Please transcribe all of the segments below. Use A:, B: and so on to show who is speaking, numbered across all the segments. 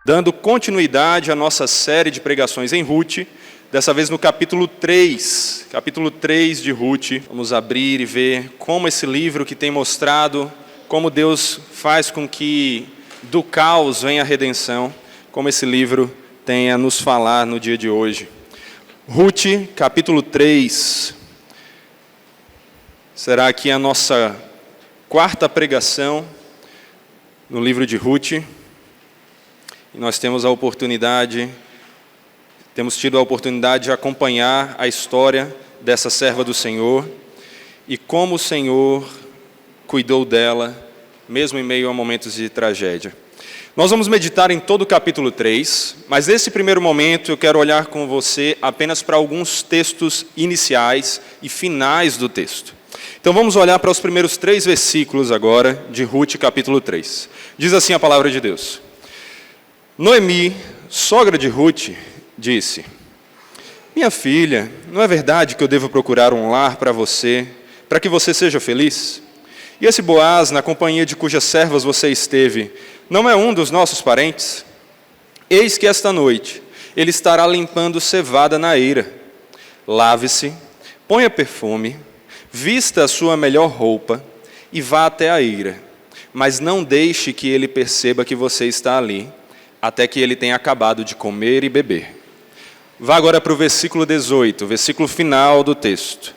A: Dando continuidade à nossa série de pregações em Ruth, dessa vez no capítulo 3 de Ruth. Vamos abrir e ver como esse livro que tem mostrado como Deus faz com que do caos venha a redenção, como esse livro tem a nos falar no dia de hoje. Ruth, capítulo 3, será aqui a nossa quarta pregação no livro de Ruth. E nós temos tido a oportunidade de acompanhar a história dessa serva do Senhor e como o Senhor cuidou dela, mesmo em meio a momentos de tragédia. Nós vamos meditar em todo o capítulo 3, mas nesse primeiro momento eu quero olhar com você apenas para alguns textos iniciais e finais do texto. Então vamos olhar para os primeiros 3 versículos agora de Ruth, capítulo 3. Diz assim a palavra de Deus. Noemi, sogra de Ruth, disse: minha filha, não é verdade que eu devo procurar um lar para você, para que você seja feliz? E esse Boaz, na companhia de cujas servas você esteve, não é um dos nossos parentes? Eis que esta noite ele estará limpando cevada na eira. Lave-se, ponha perfume, vista a sua melhor roupa e vá até a eira, mas não deixe que ele perceba que você está ali, até que ele tenha acabado de comer e beber. Vá agora para o versículo 18, versículo final do texto.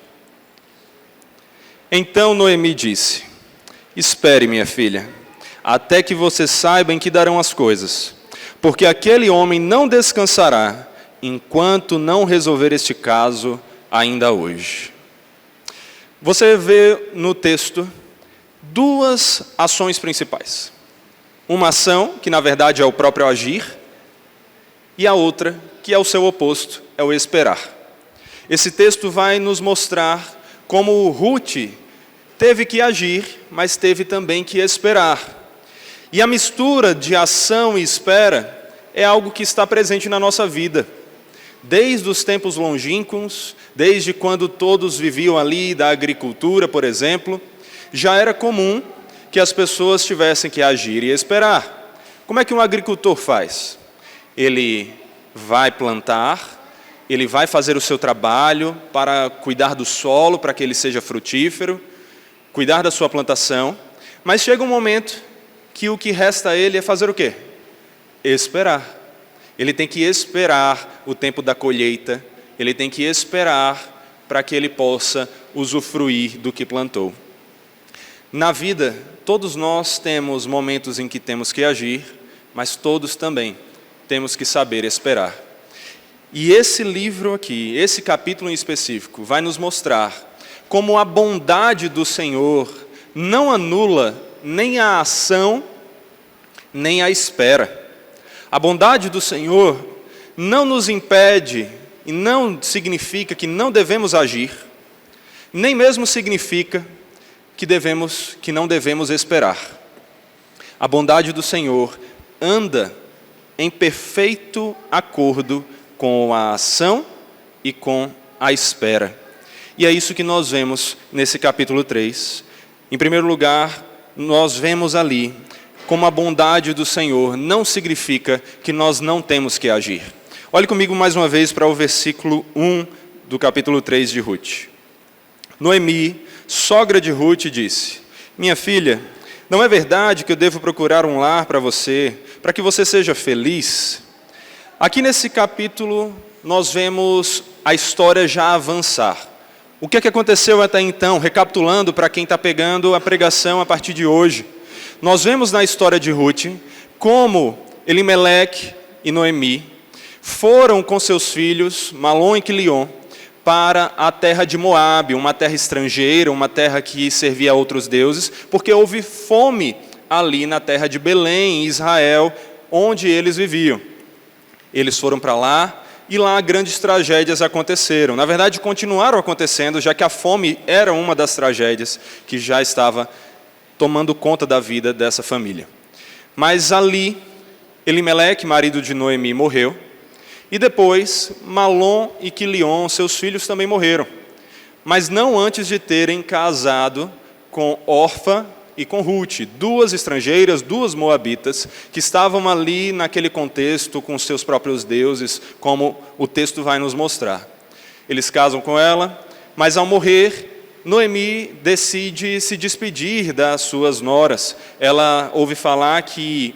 A: Então Noemi disse: espere, minha filha, até que você saiba em que darão as coisas, porque aquele homem não descansará, enquanto não resolver este caso ainda hoje. Você vê no texto 2 ações principais. Uma ação, que na verdade é o próprio agir, e a outra, que é o seu oposto, é o esperar. Esse texto vai nos mostrar como Ruth teve que agir, mas teve também que esperar. E a mistura de ação e espera é algo que está presente na nossa vida. Desde os tempos longínquos, desde quando todos viviam ali da agricultura, por exemplo, já era comum que as pessoas tivessem que agir e esperar. Como é que um agricultor faz? Ele vai plantar, ele vai fazer o seu trabalho para cuidar do solo, para que ele seja frutífero, cuidar da sua plantação, mas chega um momento que o que resta a ele é fazer o quê? Esperar. Ele tem que esperar o tempo da colheita, ele tem que esperar para que ele possa usufruir do que plantou. Na vida, todos nós temos momentos em que temos que agir, mas todos também temos que saber esperar. E esse livro aqui, esse capítulo em específico, vai nos mostrar como a bondade do Senhor não anula nem a ação, nem a espera. A bondade do Senhor não nos impede e não significa que não devemos agir, nem mesmo significa que não devemos esperar. A bondade do Senhor anda em perfeito acordo com a ação e com a espera. E é isso que nós vemos nesse capítulo 3. Em primeiro lugar, nós vemos ali como a bondade do Senhor não significa que nós não temos que agir. Olhe comigo mais uma vez para o versículo 1 do capítulo 3 de Ruth. Noemi, sogra de Ruth, disse: minha filha, não é verdade que eu devo procurar um lar para você, para que você seja feliz? Aqui nesse capítulo nós vemos a história já avançar. O que aconteceu até então? Recapitulando para quem está pegando a pregação a partir de hoje. Nós vemos na história de Ruth como Elimeleque e Noemi foram com seus filhos, Malom e Quilion, para a terra de Moabe, uma terra estrangeira, uma terra que servia a outros deuses, porque houve fome ali na terra de Belém, em Israel, onde eles viviam. Eles foram para lá e lá grandes tragédias aconteceram. Na verdade, continuaram acontecendo, já que a fome era uma das tragédias que já estava tomando conta da vida dessa família. Mas ali, Elimeleque, marido de Noemi, morreu. E depois, Malom e Quilion, seus filhos, também morreram. Mas não antes de terem casado com Orfa e com Ruth, duas estrangeiras, duas moabitas, que estavam ali naquele contexto com seus próprios deuses, como o texto vai nos mostrar. Eles casam com ela, mas ao morrer, Noemi decide se despedir das suas noras. Ela ouve falar que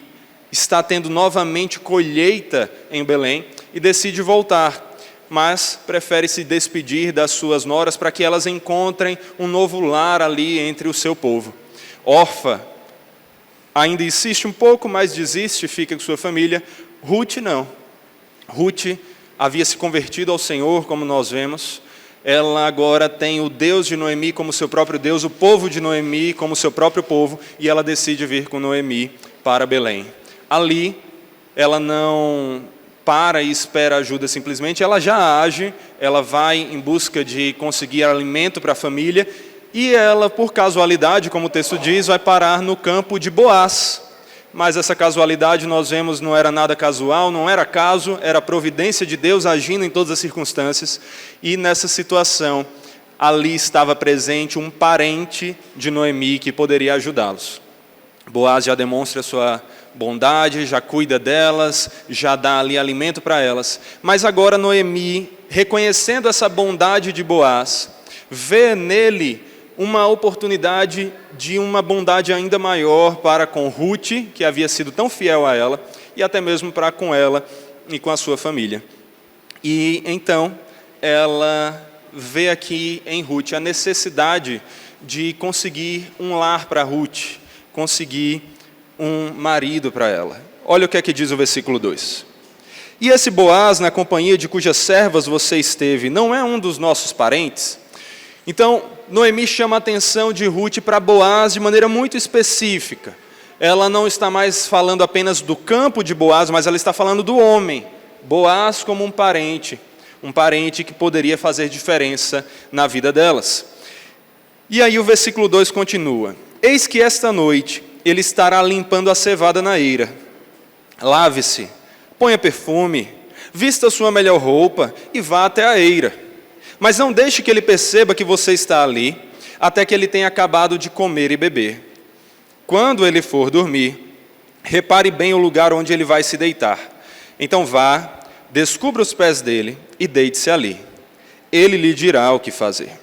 A: está tendo novamente colheita em Belém e decide voltar, mas prefere se despedir das suas noras para que elas encontrem um novo lar ali entre o seu povo. Orfa ainda insiste um pouco, mas desiste, fica com sua família. Ruth não. Ruth havia se convertido ao Senhor, como nós vemos. Ela agora tem o Deus de Noemi como seu próprio Deus, o povo de Noemi como seu próprio povo, e ela decide vir com Noemi para Belém. Ali, ela não para e espera ajuda simplesmente, ela já age, ela vai em busca de conseguir alimento para a família, e ela, por casualidade, como o texto diz, vai parar no campo de Boaz. Mas essa casualidade, nós vemos, não era nada casual, não era acaso, era a providência de Deus agindo em todas as circunstâncias. E nessa situação, ali estava presente um parente de Noemi que poderia ajudá-los. Boaz já demonstra sua bondade, já cuida delas, já dá ali alimento para elas. Mas agora Noemi, reconhecendo essa bondade de Boaz, vê nele uma oportunidade de uma bondade ainda maior para com Ruth, que havia sido tão fiel a ela, e até mesmo para com ela e com a sua família. E então ela vê aqui em Ruth a necessidade de conseguir um lar para Ruth, conseguir um marido para ela. Olha o que é que diz o versículo 2. E esse Boaz, na companhia de cujas servas você esteve, não é um dos nossos parentes? Então, Noemi chama a atenção de Ruth para Boaz de maneira muito específica. Ela não está mais falando apenas do campo de Boaz, mas ela está falando do homem. Boaz como um parente que poderia fazer diferença na vida delas. E aí o versículo 2 continua. Eis que esta noite ele estará limpando a cevada na eira. Lave-se, ponha perfume, vista sua melhor roupa e vá até a eira. Mas não deixe que ele perceba que você está ali, até que ele tenha acabado de comer e beber. Quando ele for dormir, repare bem o lugar onde ele vai se deitar. Então vá, descubra os pés dele e deite-se ali. Ele lhe dirá o que fazer.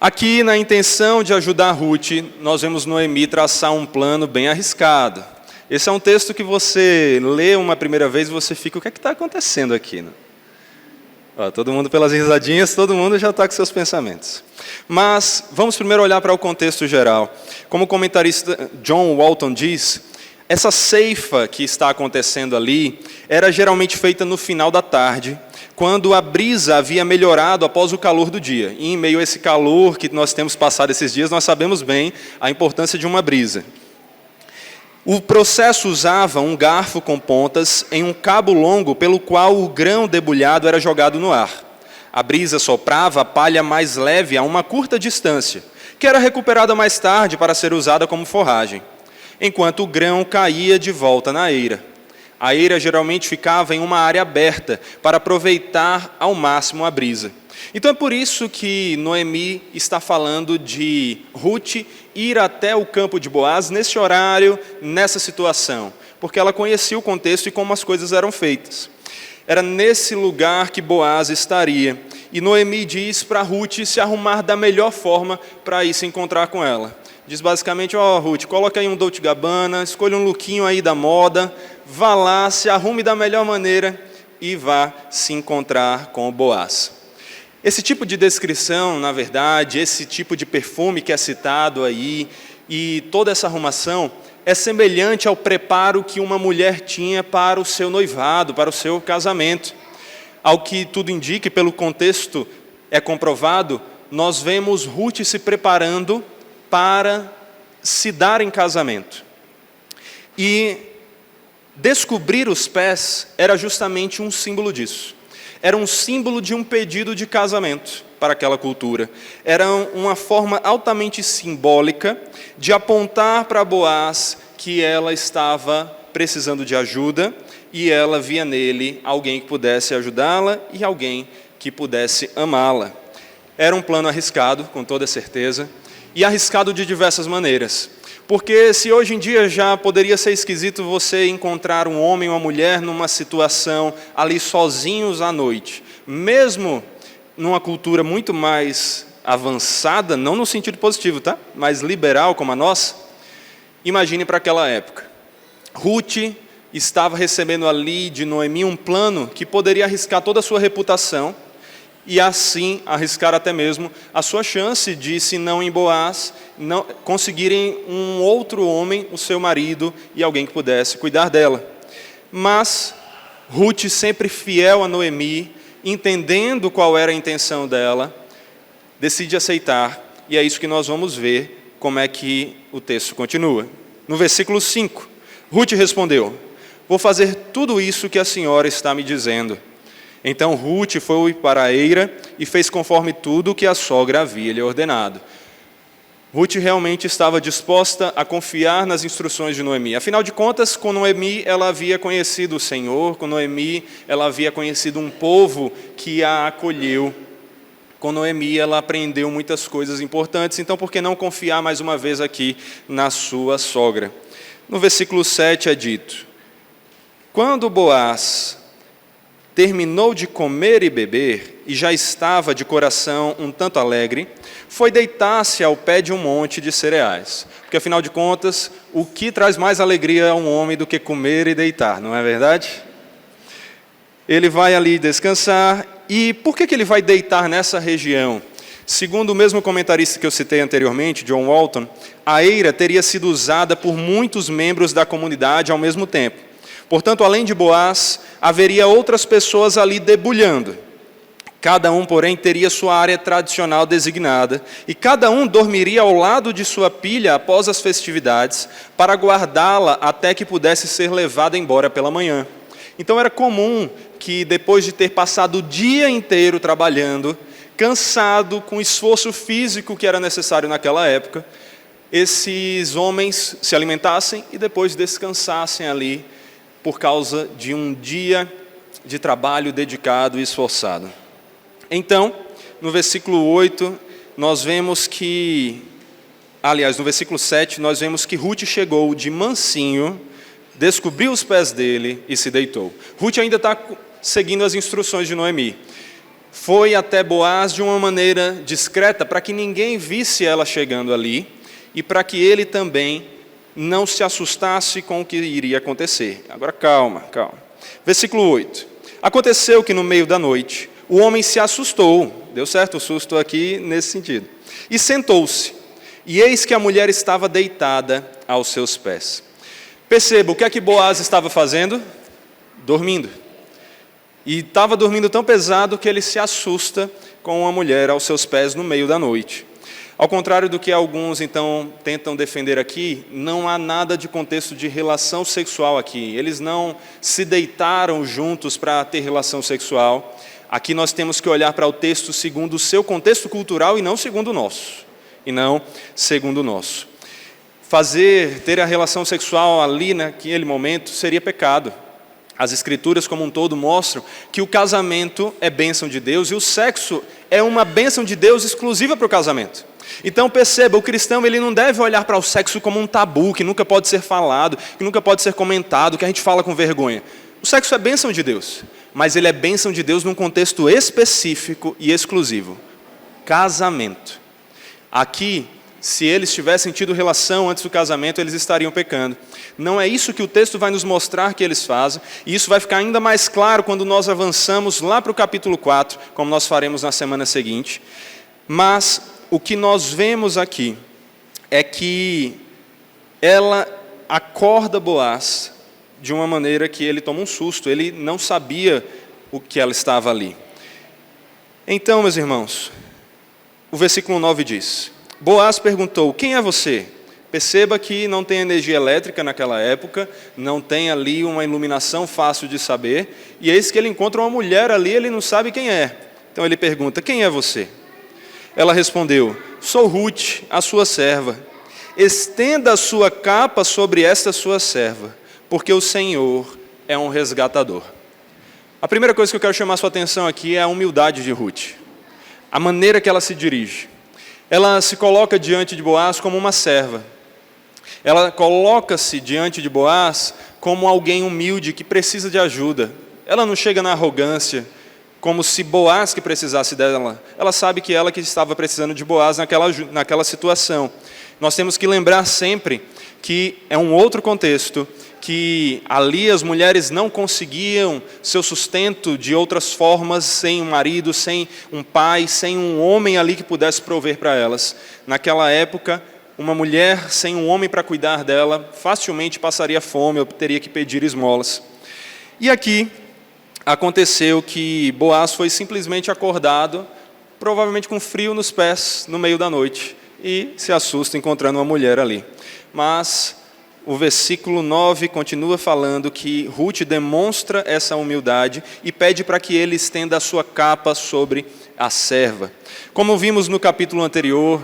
A: Aqui, na intenção de ajudar Ruth, nós vemos Noemi traçar um plano bem arriscado. Esse é um texto que você lê uma primeira vez e você fica, o que é que está acontecendo aqui? Todo mundo pelas risadinhas, todo mundo já está com seus pensamentos. Mas vamos primeiro olhar para o contexto geral. Como o comentarista John Walton diz, essa ceifa que está acontecendo ali era geralmente feita no final da tarde, quando a brisa havia melhorado após o calor do dia. E em meio a esse calor que nós temos passado esses dias, nós sabemos bem a importância de uma brisa. O processo usava um garfo com pontas em um cabo longo pelo qual o grão debulhado era jogado no ar. A brisa soprava a palha mais leve a uma curta distância, que era recuperada mais tarde para ser usada como forragem, enquanto o grão caía de volta na eira. A eira geralmente ficava em uma área aberta para aproveitar ao máximo a brisa. Então é por isso que Noemi está falando de Ruth ir até o campo de Boaz nesse horário, nessa situação, porque ela conhecia o contexto e como as coisas eram feitas. Era nesse lugar que Boaz estaria. E Noemi diz para Ruth se arrumar da melhor forma para ir se encontrar com ela. Diz basicamente, Ruth, coloca aí um Dolce & Gabbana, escolha um lookinho aí da moda, vá lá, se arrume da melhor maneira e vá se encontrar com o Boaz. Esse tipo de descrição, na verdade, esse tipo de perfume que é citado aí, e toda essa arrumação, é semelhante ao preparo que uma mulher tinha para o seu noivado, para o seu casamento. Ao que tudo indica, e pelo contexto é comprovado, nós vemos Ruth se preparando para se dar em casamento. E descobrir os pés era justamente um símbolo disso. Era um símbolo de um pedido de casamento para aquela cultura. Era uma forma altamente simbólica de apontar para Boaz que ela estava precisando de ajuda e ela via nele alguém que pudesse ajudá-la e alguém que pudesse amá-la. Era um plano arriscado, com toda certeza, e arriscado de diversas maneiras. Porque se hoje em dia já poderia ser esquisito você encontrar um homem ou uma mulher numa situação ali sozinhos à noite, mesmo numa cultura muito mais avançada, não no sentido positivo, tá? Mas liberal como a nossa, imagine para aquela época. Ruth estava recebendo ali de Noemi um plano que poderia arriscar toda a sua reputação e assim arriscar até mesmo a sua chance de, se não em Boaz, não conseguirem um outro homem, o seu marido, e alguém que pudesse cuidar dela. Mas Ruth, sempre fiel a Noemi, entendendo qual era a intenção dela, decide aceitar, e é isso que nós vamos ver como é que o texto continua. No versículo 5, Ruth respondeu: vou fazer tudo isso que a senhora está me dizendo. Então Ruth foi para a eira e fez conforme tudo o que a sogra havia lhe ordenado. Ruth realmente estava disposta a confiar nas instruções de Noemi. Afinal de contas, com Noemi ela havia conhecido o Senhor, com Noemi ela havia conhecido um povo que a acolheu. Com Noemi ela aprendeu muitas coisas importantes, então por que não confiar mais uma vez aqui na sua sogra? No versículo 7 é dito: quando Boaz terminou de comer e beber, e já estava de coração um tanto alegre, foi deitar-se ao pé de um monte de cereais. Porque, afinal de contas, o que traz mais alegria a um homem do que comer e deitar, não é verdade? Ele vai ali descansar, e por que ele vai deitar nessa região? Segundo o mesmo comentarista que eu citei anteriormente, John Walton, a eira teria sido usada por muitos membros da comunidade ao mesmo tempo. Portanto, além de Boaz, haveria outras pessoas ali debulhando. Cada um, porém, teria sua área tradicional designada, e cada um dormiria ao lado de sua pilha após as festividades, para guardá-la até que pudesse ser levada embora pela manhã. Então era comum que, depois de ter passado o dia inteiro trabalhando, cansado, com o esforço físico que era necessário naquela época, esses homens se alimentassem e depois descansassem ali, por causa de um dia de trabalho dedicado e esforçado. Então, no versículo 8, nós vemos que, aliás, no versículo 7, nós vemos que Ruth chegou de mansinho, descobriu os pés dele e se deitou. Ruth ainda está seguindo as instruções de Noemi. Foi até Boaz de uma maneira discreta, para que ninguém visse ela chegando ali, e para que ele também não se assustasse com o que iria acontecer. Agora calma. Versículo 8. Aconteceu que no meio da noite, o homem se assustou, deu certo o susto aqui nesse sentido, e sentou-se, e eis que a mulher estava deitada aos seus pés. Perceba, o que é que Boaz estava fazendo? Dormindo. E estava dormindo tão pesado que ele se assusta com a mulher aos seus pés no meio da noite. Ao contrário do que alguns, então, tentam defender aqui, não há nada de contexto de relação sexual aqui. Eles não se deitaram juntos para ter relação sexual. Aqui nós temos que olhar para o texto segundo o seu contexto cultural e não segundo o nosso. Ter a relação sexual ali naquele momento seria pecado. As Escrituras como um todo mostram que o casamento é bênção de Deus e o sexo é uma bênção de Deus exclusiva para o casamento. Então perceba, o cristão ele não deve olhar para o sexo como um tabu, que nunca pode ser falado, que nunca pode ser comentado, que a gente fala com vergonha. O sexo é bênção de Deus, mas ele é bênção de Deus num contexto específico e exclusivo. Casamento. Aqui, se eles tivessem tido relação antes do casamento, eles estariam pecando. Não é isso que o texto vai nos mostrar que eles fazem, e isso vai ficar ainda mais claro quando nós avançamos lá para o capítulo 4, como nós faremos na semana seguinte. Mas o que nós vemos aqui é que ela acorda Boaz de uma maneira que ele toma um susto, ele não sabia o que ela estava ali. Então, meus irmãos, o versículo 9 diz: Boaz perguntou: quem é você? Perceba que não tem energia elétrica naquela época, não tem ali uma iluminação fácil de saber, e eis que ele encontra uma mulher ali, ele não sabe quem é. Então ele pergunta: quem é você? Ela respondeu: sou Ruth, a sua serva. Estenda a sua capa sobre esta sua serva, porque o Senhor é um resgatador. A primeira coisa que eu quero chamar a sua atenção aqui é a humildade de Ruth. A maneira que ela se dirige. Ela se coloca diante de Boaz como uma serva. Ela coloca-se diante de Boaz como alguém humilde que precisa de ajuda. Ela não chega na arrogância, como se Boaz que precisasse dela. Ela sabe que ela que estava precisando de Boaz naquela situação. Nós temos que lembrar sempre que é um outro contexto, que ali as mulheres não conseguiam seu sustento de outras formas, sem um marido, sem um pai, sem um homem ali que pudesse prover para elas. Naquela época, uma mulher sem um homem para cuidar dela, facilmente passaria fome ou teria que pedir esmolas. E aqui aconteceu que Boaz foi simplesmente acordado, provavelmente com frio nos pés, no meio da noite, e se assusta encontrando uma mulher ali. Mas o versículo 9 continua falando que Ruth demonstra essa humildade e pede para que ele estenda a sua capa sobre a serva. Como vimos no capítulo anterior,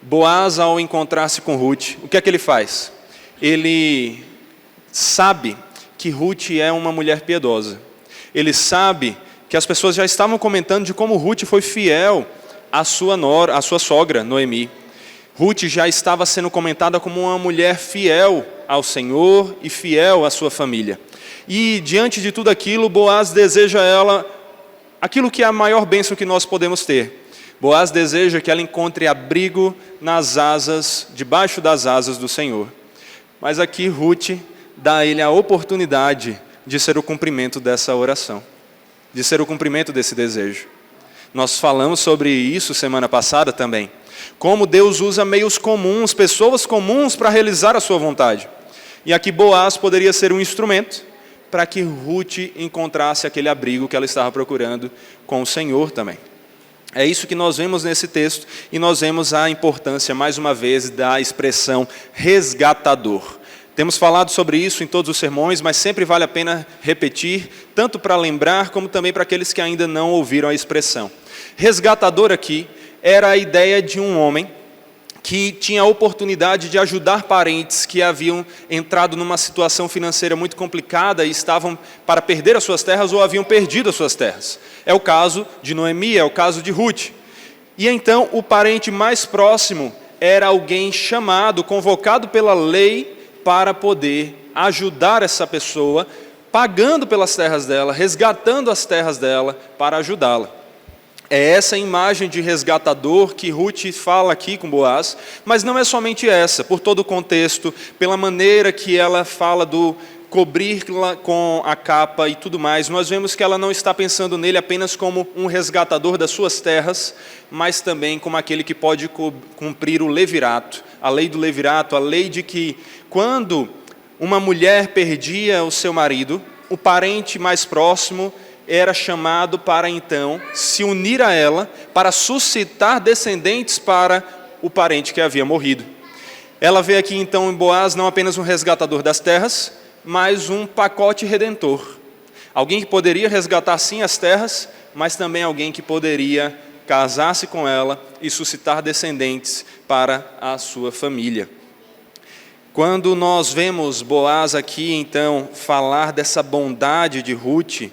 A: Boaz, ao encontrar-se com Ruth, o que é que ele faz? Ele sabe que Ruth é uma mulher piedosa. Ele sabe que as pessoas já estavam comentando de como Ruth foi fiel à sua sogra, Noemi. Ruth já estava sendo comentada como uma mulher fiel ao Senhor e fiel à sua família. E diante de tudo aquilo, Boaz deseja a ela aquilo que é a maior bênção que nós podemos ter. Boaz deseja que ela encontre abrigo nas asas, debaixo das asas do Senhor. Mas aqui Ruth dá a ele a oportunidade de ser o cumprimento dessa oração, de ser o cumprimento desse desejo. Nós falamos sobre isso semana passada também. Como Deus usa meios comuns, pessoas comuns para realizar a sua vontade. E aqui Boaz poderia ser um instrumento para que Ruth encontrasse aquele abrigo que ela estava procurando com o Senhor também. É isso que nós vemos nesse texto, e nós vemos a importância, mais uma vez, da expressão resgatador. Temos falado sobre isso em todos os sermões, mas sempre vale a pena repetir, tanto para lembrar, como também para aqueles que ainda não ouviram a expressão. Resgatador aqui era a ideia de um homem que tinha a oportunidade de ajudar parentes que haviam entrado numa situação financeira muito complicada e estavam para perder as suas terras ou haviam perdido as suas terras. É o caso de Noemi, é o caso de Ruth. E então o parente mais próximo era alguém chamado, convocado pela lei para poder ajudar essa pessoa, pagando pelas terras dela, resgatando as terras dela para ajudá-la. É essa imagem de resgatador que Ruth fala aqui com Boaz, mas não é somente essa, por todo o contexto, pela maneira que ela fala do cobrir-la com a capa e tudo mais, nós vemos que ela não está pensando nele apenas como um resgatador das suas terras, mas também como aquele que pode cumprir o levirato, a lei do levirato, a lei de que quando uma mulher perdia o seu marido, o parente mais próximo era chamado para então se unir a ela, para suscitar descendentes para o parente que havia morrido. Ela vê aqui então em Boaz não apenas um resgatador das terras, mas um pacote redentor. Alguém que poderia resgatar sim as terras, mas também alguém que poderia casar-se com ela e suscitar descendentes para a sua família. Quando nós vemos Boaz aqui então falar dessa bondade de Ruth,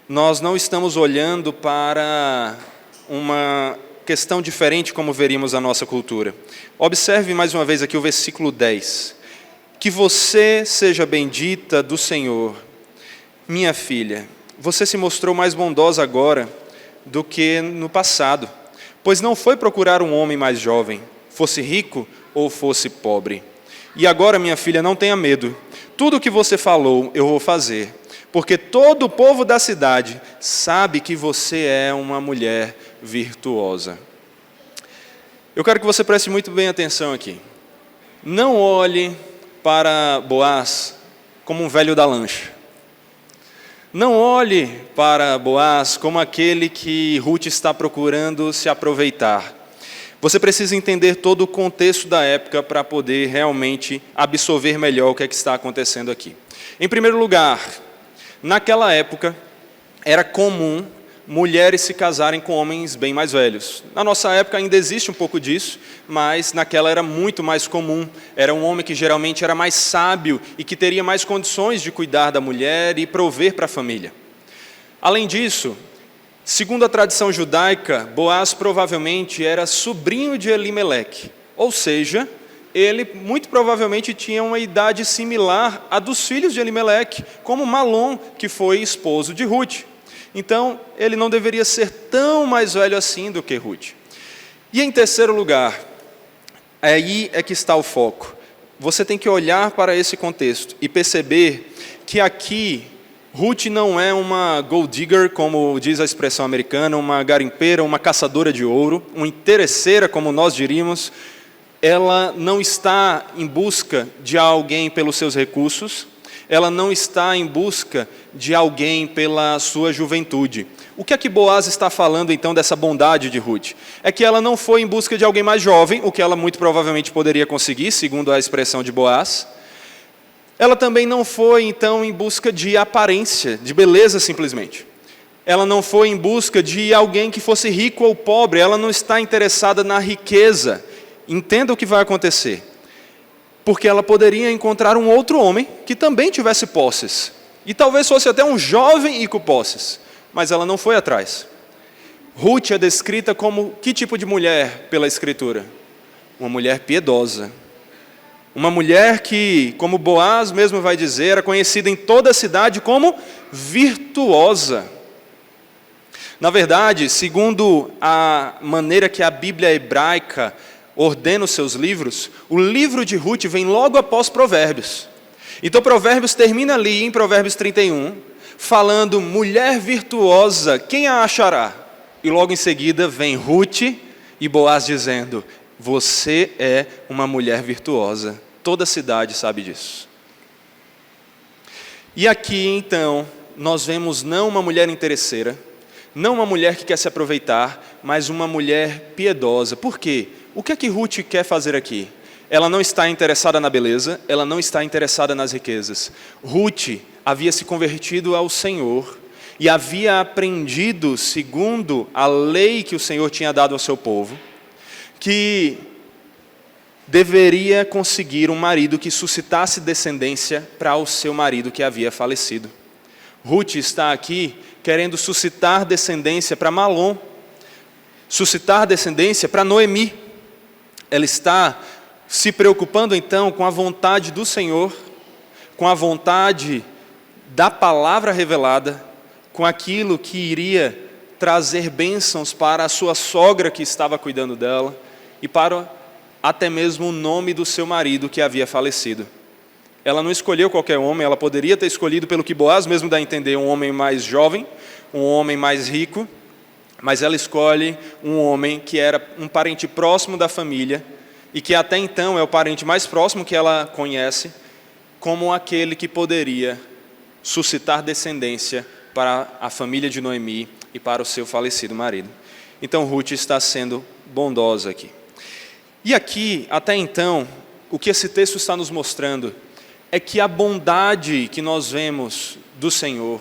A: nós não estamos olhando para uma questão diferente como veríamos na nossa cultura. Observe mais uma vez aqui o versículo 10. Que você seja bendita do Senhor, minha filha. Você se mostrou mais bondosa agora do que no passado, pois não foi procurar um homem mais jovem, fosse rico ou fosse pobre. E agora, minha filha, não tenha medo. Tudo o que você falou, eu vou fazer. Porque todo o povo da cidade sabe que você é uma mulher virtuosa. Eu quero que você preste muito bem atenção aqui. Não olhe para Boaz como um velho da lancha. Não olhe para Boaz como aquele que Ruth está procurando se aproveitar. Você precisa entender todo o contexto da época para poder realmente absorver melhor o que é que está acontecendo aqui. Em primeiro lugar, naquela época, era comum mulheres se casarem com homens bem mais velhos. Na nossa época ainda existe um pouco disso, mas naquela era muito mais comum. Era um homem que geralmente era mais sábio e que teria mais condições de cuidar da mulher e prover para a família. Além disso, Segundo a tradição judaica, Boaz provavelmente era sobrinho de Elimeleque, ou seja, ele muito provavelmente tinha uma idade similar à dos filhos de Elimeleque, como Malom, que foi esposo de Ruth. Então, ele não deveria ser tão mais velho assim do que Ruth. E em terceiro lugar, aí é que está o foco. Você tem que olhar para esse contexto e perceber que aqui Ruth não é uma gold digger, como diz a expressão americana, uma garimpeira, uma caçadora de ouro, uma interesseira, como nós diríamos. Ela não está em busca de alguém pelos seus recursos, ela não está em busca de alguém pela sua juventude. O que é que Boaz está falando então dessa bondade de Ruth? É que ela não foi em busca de alguém mais jovem, o que ela muito provavelmente poderia conseguir, segundo a expressão de Boaz. Ela também não foi então em busca de aparência, de beleza simplesmente. Ela não foi em busca de alguém que fosse rico ou pobre, ela não está interessada na riqueza. Entenda o que vai acontecer. Porque ela poderia encontrar um outro homem que também tivesse posses. E talvez fosse até um jovem e com posses. Mas ela não foi atrás. Ruth é descrita como que tipo de mulher pela Escritura? Uma mulher piedosa. Uma mulher que, como Boaz mesmo vai dizer, era conhecida em toda a cidade como virtuosa. Na verdade, segundo a maneira que a Bíblia hebraica ordena os seus livros, o livro de Ruth vem logo após Provérbios. Então Provérbios termina ali em Provérbios 31, falando, mulher virtuosa, quem a achará? E logo em seguida vem Ruth e Boaz dizendo, você é uma mulher virtuosa. Toda a cidade sabe disso. E aqui então, nós vemos não uma mulher interesseira, não uma mulher que quer se aproveitar, mas uma mulher piedosa. Por quê? O que é que Ruth quer fazer aqui? Ela não está interessada na beleza, ela não está interessada nas riquezas. Ruth havia se convertido ao Senhor e havia aprendido, segundo a lei que o Senhor tinha dado ao seu povo, que deveria conseguir um marido que suscitasse descendência para o seu marido que havia falecido. Ruth está aqui querendo suscitar descendência para Malom, suscitar descendência para Noemi. Ela está se preocupando então com a vontade do Senhor, com a vontade da palavra revelada, com aquilo que iria trazer bênçãos para a sua sogra que estava cuidando dela e para até mesmo o nome do seu marido que havia falecido. Ela não escolheu qualquer homem, ela poderia ter escolhido, pelo que Boaz mesmo dá a entender, um homem mais jovem, um homem mais rico, mas ela escolhe um homem que era um parente próximo da família e que até então é o parente mais próximo que ela conhece, como aquele que poderia suscitar descendência para a família de Noemi e para o seu falecido marido. Então Ruth está sendo bondosa aqui. E aqui, até então, o que esse texto está nos mostrando é que a bondade que nós vemos do Senhor,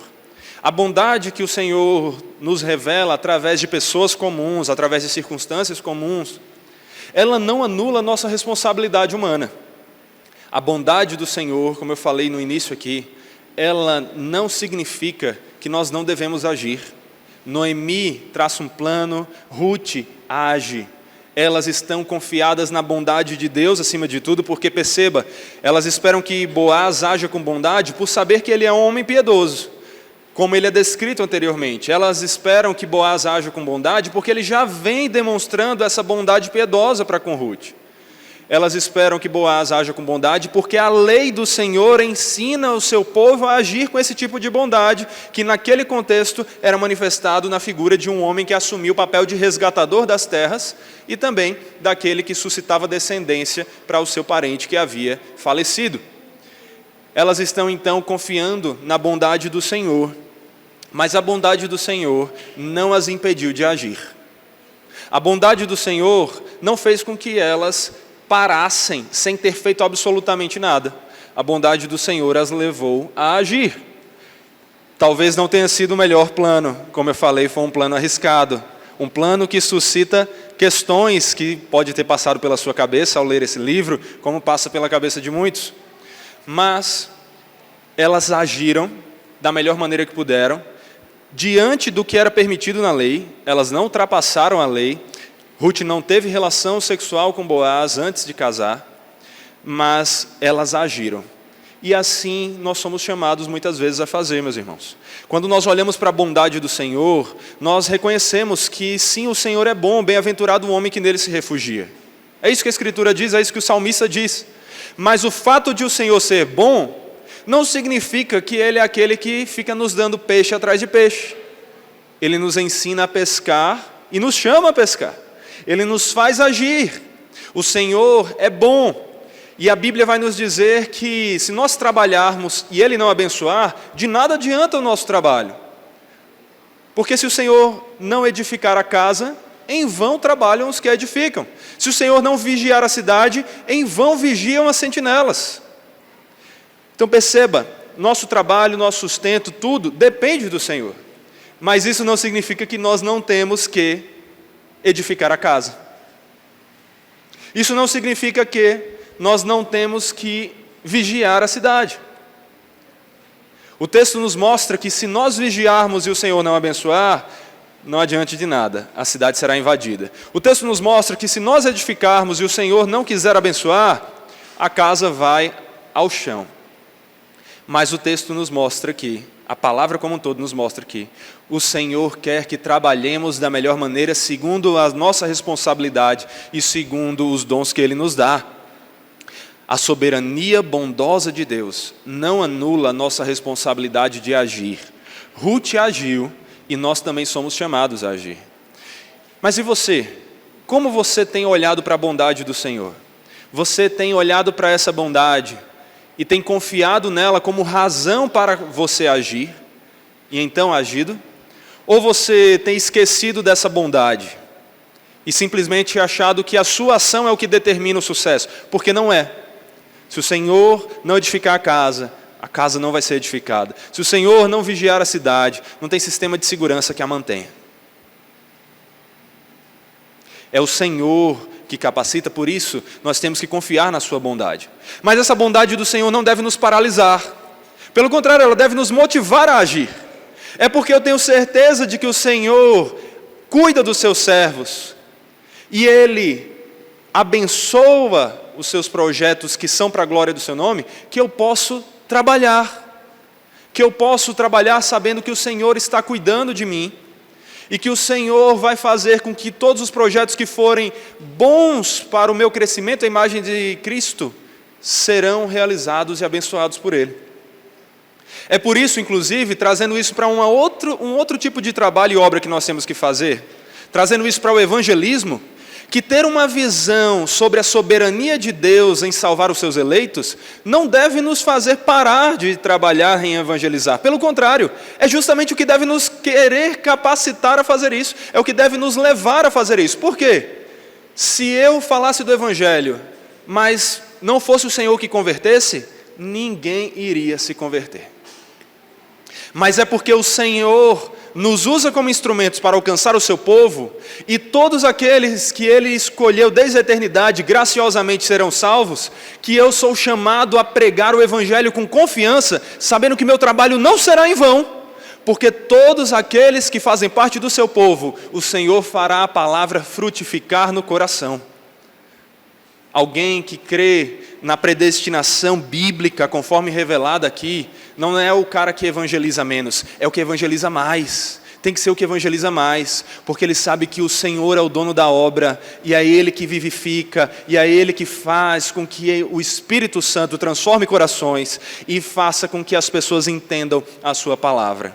A: a bondade que o Senhor nos revela através de pessoas comuns, através de circunstâncias comuns, ela não anula a nossa responsabilidade humana. A bondade do Senhor, como eu falei no início aqui, ela não significa que nós não devemos agir. Noemi traça um plano, Ruth age. Elas estão confiadas na bondade de Deus acima de tudo, porque perceba, elas esperam que Boaz haja com bondade por saber que ele é um homem piedoso, como ele é descrito anteriormente. Elas esperam que Boaz haja com bondade porque ele já vem demonstrando essa bondade piedosa para com Ruth. Elas esperam que Boaz haja com bondade porque a lei do Senhor ensina o seu povo a agir com esse tipo de bondade, que naquele contexto era manifestado na figura de um homem que assumiu o papel de resgatador das terras e também daquele que suscitava descendência para o seu parente que havia falecido. Elas estão então confiando na bondade do Senhor, mas a bondade do Senhor não as impediu de agir. A bondade do Senhor não fez com que elas parassem sem ter feito absolutamente nada. A bondade do Senhor as levou a agir. Talvez não tenha sido o melhor plano, como eu falei, foi um plano arriscado, um plano que suscita questões que pode ter passado pela sua cabeça ao ler esse livro, como passa pela cabeça de muitos, mas elas agiram da melhor maneira que puderam, diante do que era permitido na lei, elas não ultrapassaram a lei. Ruth não teve relação sexual com Boaz antes de casar, mas elas agiram. E assim nós somos chamados muitas vezes a fazer, meus irmãos. Quando nós olhamos para a bondade do Senhor, nós reconhecemos que sim, o Senhor é bom, bem-aventurado o homem que nele se refugia. É isso que a Escritura diz, é isso que o salmista diz. Mas o fato de o Senhor ser bom, não significa que Ele é aquele que fica nos dando peixe atrás de peixe. Ele nos ensina a pescar e nos chama a pescar. Ele nos faz agir. O Senhor é bom. E a Bíblia vai nos dizer que se nós trabalharmos e Ele não abençoar, de nada adianta o nosso trabalho. Porque se o Senhor não edificar a casa, em vão trabalham os que a edificam. Se o Senhor não vigiar a cidade, em vão vigiam as sentinelas. Então perceba, nosso trabalho, nosso sustento, tudo depende do Senhor. Mas isso não significa que nós não temos que edificar a casa. Isso não significa que nós não temos que vigiar a cidade. O texto nos mostra que se nós vigiarmos e o Senhor não abençoar, não adianta de nada, a cidade será invadida. O texto nos mostra que se nós edificarmos e o Senhor não quiser abençoar, a casa vai ao chão. Mas o texto nos mostra que, a palavra como um todo nos mostra que o Senhor quer que trabalhemos da melhor maneira, segundo a nossa responsabilidade e segundo os dons que Ele nos dá. A soberania bondosa de Deus não anula a nossa responsabilidade de agir. Ruth agiu e nós também somos chamados a agir. Mas e você? Como você tem olhado para a bondade do Senhor? Você tem olhado para essa bondade e tem confiado nela como razão para você agir, e então agido? Ou você tem esquecido dessa bondade e simplesmente achado que a sua ação é o que determina o sucesso? Porque não é. Se o Senhor não edificar a casa não vai ser edificada. Se o Senhor não vigiar a cidade, não tem sistema de segurança que a mantenha. É o Senhor que capacita, por isso nós temos que confiar na sua bondade. Mas essa bondade do Senhor não deve nos paralisar. Pelo contrário, ela deve nos motivar a agir. É porque eu tenho certeza de que o Senhor cuida dos seus servos e Ele abençoa os seus projetos que são para a glória do seu nome, que eu posso trabalhar. Que eu posso trabalhar sabendo que o Senhor está cuidando de mim e que o Senhor vai fazer com que todos os projetos que forem bons para o meu crescimento, a imagem de Cristo, serão realizados e abençoados por Ele. É por isso, inclusive, trazendo isso para um outro tipo de trabalho e obra que nós temos que fazer, trazendo isso para o evangelismo, que ter uma visão sobre a soberania de Deus em salvar os seus eleitos não deve nos fazer parar de trabalhar em evangelizar. Pelo contrário, é justamente o que deve nos querer capacitar a fazer isso, é o que deve nos levar a fazer isso. Por quê? Se eu falasse do Evangelho, mas não fosse o Senhor que convertesse, ninguém iria se converter. Mas é porque o Senhor nos usa como instrumentos para alcançar o seu povo, e todos aqueles que Ele escolheu desde a eternidade graciosamente serão salvos, que eu sou chamado a pregar o Evangelho com confiança, sabendo que meu trabalho não será em vão, porque todos aqueles que fazem parte do seu povo, o Senhor fará a palavra frutificar no coração. Alguém que crê na predestinação bíblica, conforme revelada aqui, não é o cara que evangeliza menos, é o que evangeliza mais. Tem que ser o que evangeliza mais, porque ele sabe que o Senhor é o dono da obra, e é Ele que vivifica, e é Ele que faz com que o Espírito Santo transforme corações e faça com que as pessoas entendam a sua palavra.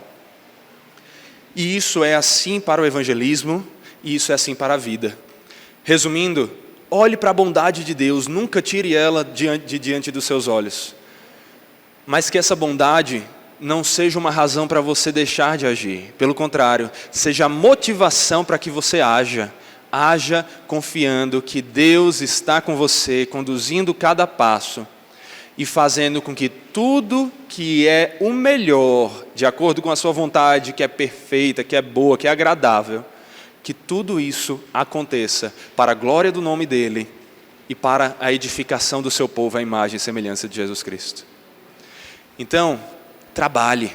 A: E isso é assim para o evangelismo, e isso é assim para a vida. Resumindo, olhe para a bondade de Deus, nunca tire ela de diante dos seus olhos. Mas que essa bondade não seja uma razão para você deixar de agir. Pelo contrário, seja a motivação para que você haja. Haja confiando que Deus está com você, conduzindo cada passo e fazendo com que tudo que é o melhor, de acordo com a sua vontade, que é perfeita, que é boa, que é agradável, que tudo isso aconteça para a glória do nome dEle e para a edificação do seu povo, à imagem e semelhança de Jesus Cristo. Então, trabalhe.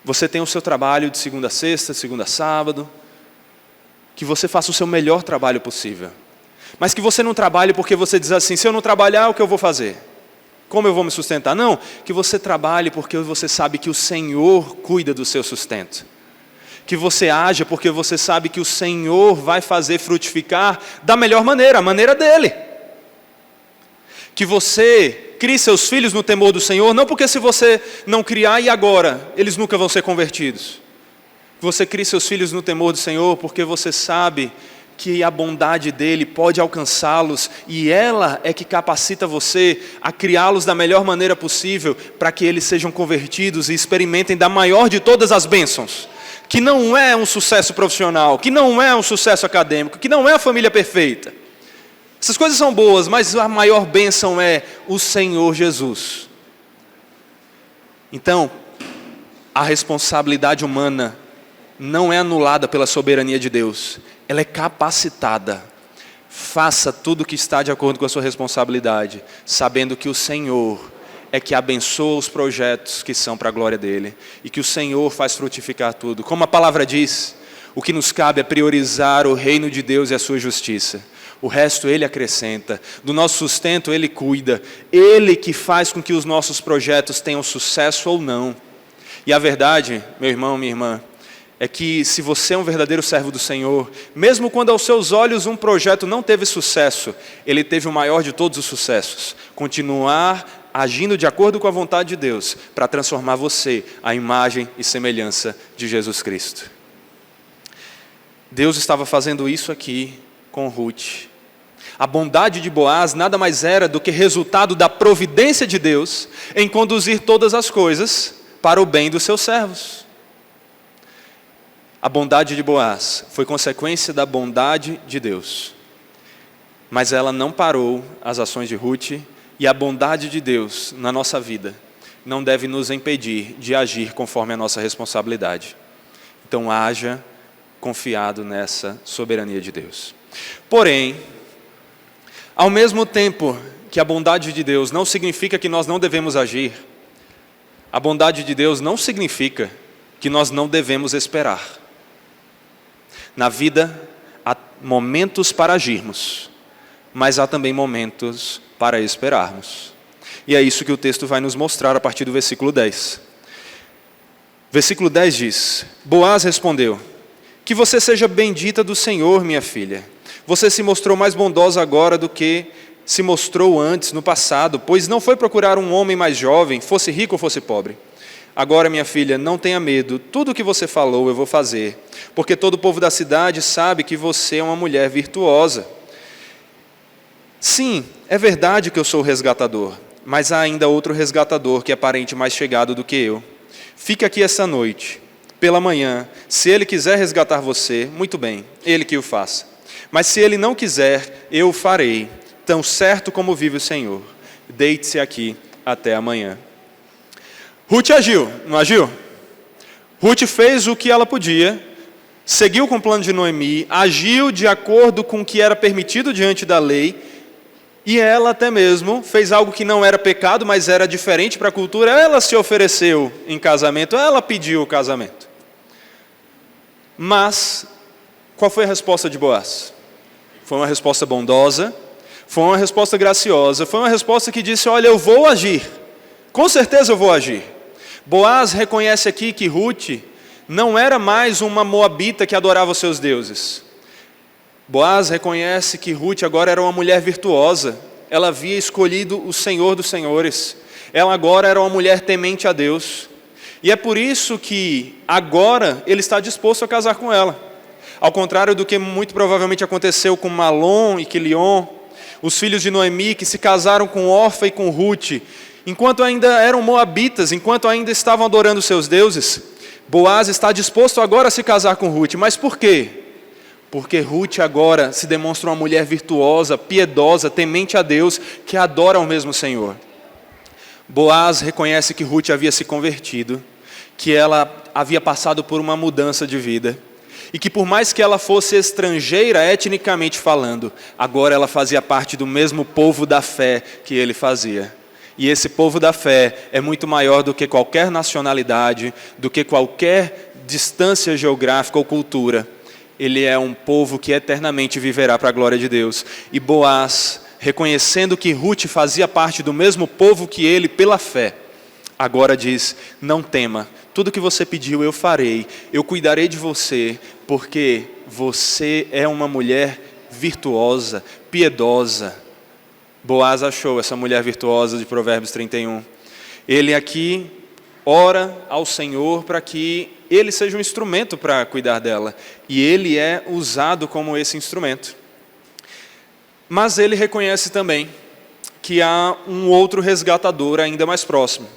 A: você tenha o seu trabalho de segunda a sexta, de segunda a sábado, que você faça o seu melhor trabalho possível. Mas que você não trabalhe porque você diz assim, se eu não trabalhar, o que eu vou fazer? Como eu vou me sustentar? Não, que você trabalhe porque você sabe que o Senhor cuida do seu sustento. Que você haja porque você sabe que o Senhor vai fazer frutificar da melhor maneira, a maneira dEle. Que você crie seus filhos no temor do Senhor, não porque se você não criar e agora, eles nunca vão ser convertidos. Que você crie seus filhos no temor do Senhor porque você sabe que a bondade dEle pode alcançá-los e ela é que capacita você a criá-los da melhor maneira possível para que eles sejam convertidos e experimentem da maior de todas as bênçãos, que não é um sucesso profissional, que não é um sucesso acadêmico, que não é a família perfeita. Essas coisas são boas, mas a maior bênção é o Senhor Jesus. Então, a responsabilidade humana não é anulada pela soberania de Deus, ela é capacitada. Faça tudo o que está de acordo com a sua responsabilidade, sabendo que o Senhor é que abençoa os projetos que são para a glória dEle, e que o Senhor faz frutificar tudo. Como a palavra diz, o que nos cabe é priorizar o reino de Deus e a sua justiça. O resto Ele acrescenta, do nosso sustento Ele cuida, Ele que faz com que os nossos projetos tenham sucesso ou não. E a verdade, meu irmão, minha irmã, é que se você é um verdadeiro servo do Senhor, mesmo quando aos seus olhos um projeto não teve sucesso, ele teve o maior de todos os sucessos. Continuar agindo de acordo com a vontade de Deus, para transformar você à imagem e semelhança de Jesus Cristo. Deus estava fazendo isso aqui com Ruth. A bondade de Boaz nada mais era do que resultado da providência de Deus em conduzir todas as coisas para o bem dos seus servos. A bondade de Boaz foi consequência da bondade de Deus. Mas ela não parou as ações de Ruth, e a bondade de Deus na nossa vida não deve nos impedir de agir conforme a nossa responsabilidade. Então haja confiado nessa soberania de Deus. Porém, ao mesmo tempo que a bondade de Deus não significa que nós não devemos agir, a bondade de Deus não significa que nós não devemos esperar. Na vida, há momentos para agirmos, mas há também momentos para esperarmos. E é isso que o texto vai nos mostrar a partir do versículo 10. Versículo 10 diz: Boaz respondeu: que você seja bendita do Senhor, minha filha. Você se mostrou mais bondosa agora do que se mostrou antes, no passado, pois não foi procurar um homem mais jovem, fosse rico ou fosse pobre. Agora, minha filha, não tenha medo, tudo o que você falou eu vou fazer, porque todo o povo da cidade sabe que você é uma mulher virtuosa. Sim, é verdade que eu sou o resgatador, mas há ainda outro resgatador que é parente mais chegado do que eu. Fique aqui essa noite, pela manhã, se ele quiser resgatar você, muito bem, ele que o faça. Mas se ele não quiser, eu o farei, tão certo como vive o Senhor. Deite-se aqui até amanhã. Ruth agiu, não agiu? Ruth fez o que ela podia, seguiu com o plano de Noemi, agiu de acordo com o que era permitido diante da lei, e ela até mesmo fez algo que não era pecado, mas era diferente para a cultura. Ela se ofereceu em casamento, ela pediu o casamento. Mas, qual foi a resposta de Boaz? Foi uma resposta bondosa, foi uma resposta graciosa, foi uma resposta que disse: olha, eu vou agir, com certeza eu vou agir. Boaz reconhece aqui que Ruth não era mais uma moabita que adorava os seus deuses. Boaz reconhece que Ruth agora era uma mulher virtuosa, ela havia escolhido o Senhor dos Senhores, ela agora era uma mulher temente a Deus, e é por isso que agora ele está disposto a casar com ela, ao contrário do que muito provavelmente aconteceu com Malom e Quilion, os filhos de Noemi que se casaram com Orfa e com Ruth, enquanto ainda eram moabitas, enquanto ainda estavam adorando seus deuses. Boaz está disposto agora a se casar com Ruth, mas por quê? Porque Ruth agora se demonstra uma mulher virtuosa, piedosa, temente a Deus, que adora ao mesmo Senhor. Boaz reconhece que Ruth havia se convertido, que ela havia passado por uma mudança de vida, e que por mais que ela fosse estrangeira etnicamente falando, agora ela fazia parte do mesmo povo da fé que ele fazia. E esse povo da fé é muito maior do que qualquer nacionalidade, do que qualquer distância geográfica ou cultura. Ele é um povo que eternamente viverá para a glória de Deus. E Boaz, reconhecendo que Ruth fazia parte do mesmo povo que ele pela fé, agora diz: não tema, tudo que você pediu eu farei, eu cuidarei de você, porque você é uma mulher virtuosa, piedosa. Boaz achou essa mulher virtuosa de Provérbios 31. Ele aqui ora ao Senhor para que ele seja um instrumento para cuidar dela. E ele é usado como esse instrumento. Mas ele reconhece também que há um outro resgatador ainda mais próximo.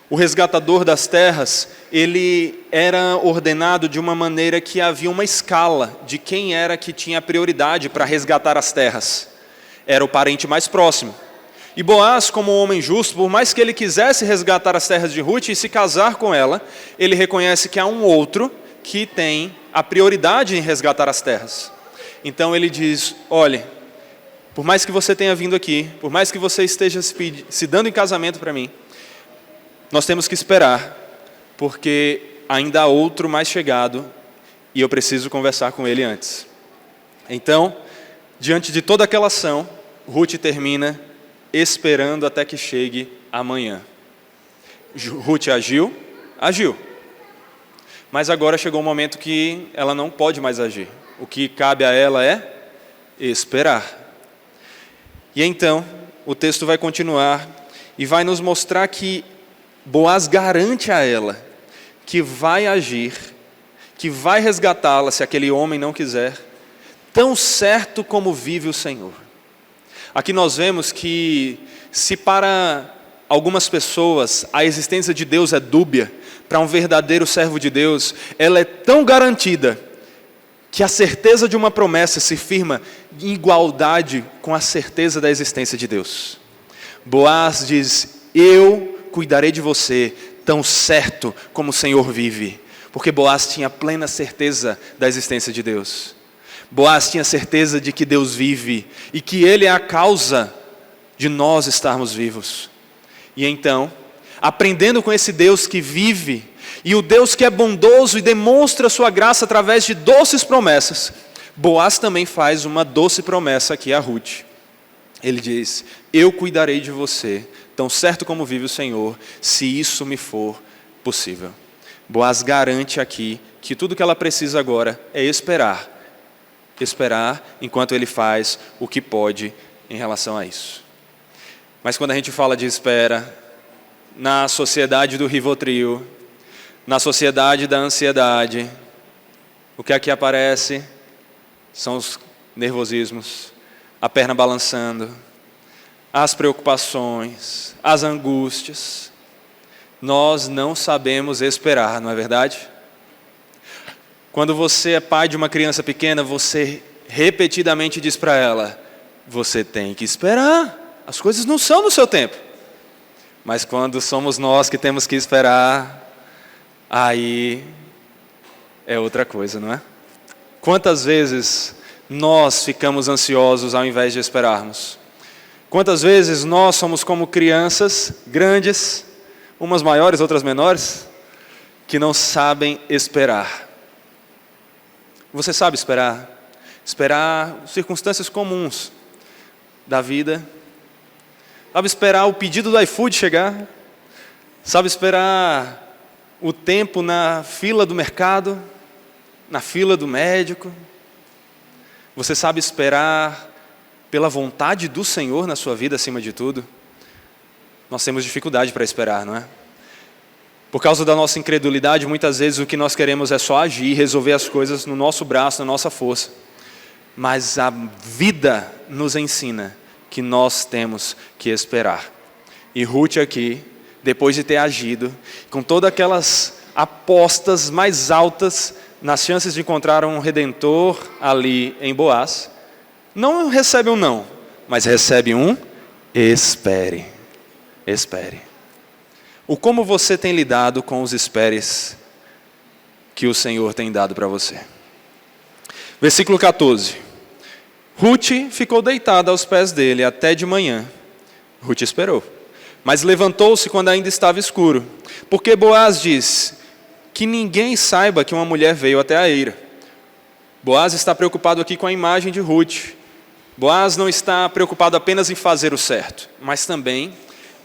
A: O resgatador das terras, ele era ordenado de uma maneira que havia uma escala de quem era que tinha prioridade para resgatar as terras. Era o parente mais próximo. E Boaz, como um homem justo, por mais que ele quisesse resgatar as terras de Ruth e se casar com ela, ele reconhece que há um outro que tem a prioridade em resgatar as terras. Então ele diz: olhe, por mais que você tenha vindo aqui, por mais que você esteja se dando em casamento para mim, nós temos que esperar, porque ainda há outro mais chegado e eu preciso conversar com ele antes. Então, diante de toda aquela ação, Ruth termina esperando até que chegue amanhã. Ruth agiu. Mas agora chegou um momento que ela não pode mais agir. O que cabe a ela é esperar. E então, o texto vai continuar e vai nos mostrar que Boaz garante a ela que vai agir, que vai resgatá-la se aquele homem não quiser, tão certo como vive o Senhor. Aqui nós vemos que, se para algumas pessoas a existência de Deus é dúbia, para um verdadeiro servo de Deus, ela é tão garantida, que a certeza de uma promessa se firma em igualdade com a certeza da existência de Deus. Boaz diz: eu cuidarei de você, tão certo como o Senhor vive. Porque Boaz tinha plena certeza da existência de Deus. Boaz tinha certeza de que Deus vive e que Ele é a causa de nós estarmos vivos. E então, aprendendo com esse Deus que vive, e o Deus que é bondoso e demonstra sua graça através de doces promessas, Boaz também faz uma doce promessa aqui a Ruth. Ele diz: eu cuidarei de você, tão certo como vive o Senhor, se isso me for possível. Boaz garante aqui que tudo que ela precisa agora é esperar enquanto ele faz o que pode em relação a isso. Mas quando a gente fala de espera, na sociedade do Rivotril, na sociedade da ansiedade, o que aqui aparece são os nervosismos, a perna balançando, as preocupações, as angústias. Nós não sabemos esperar, não é verdade? Quando você é pai de uma criança pequena, você repetidamente diz para ela: você tem que esperar, as coisas não são no seu tempo. Mas quando somos nós que temos que esperar, aí é outra coisa, não é? Quantas vezes nós ficamos ansiosos ao invés de esperarmos? Quantas vezes nós somos como crianças grandes, umas maiores, outras menores, que não sabem esperar. Você sabe esperar? Esperar circunstâncias comuns da vida. Sabe esperar o pedido do iFood chegar? Sabe esperar o tempo na fila do mercado, na fila do médico? Você sabe esperar pela vontade do Senhor na sua vida acima de tudo? Nós temos dificuldade para esperar, não é? Por causa da nossa incredulidade, muitas vezes o que nós queremos é só agir, resolver as coisas no nosso braço, na nossa força. Mas a vida nos ensina que nós temos que esperar. E Ruth aqui, depois de ter agido, com todas aquelas apostas mais altas nas chances de encontrar um redentor ali em Boaz, não recebe um não, mas recebe um espere. Espere. O como você tem lidado com os esperes que o Senhor tem dado para você? Versículo 14. Ruth ficou deitada aos pés dele até de manhã. Ruth esperou. Mas levantou-se quando ainda estava escuro, porque Boaz diz: que ninguém saiba que uma mulher veio até a eira. Boaz está preocupado aqui com a imagem de Ruth. Boaz não está preocupado apenas em fazer o certo, mas também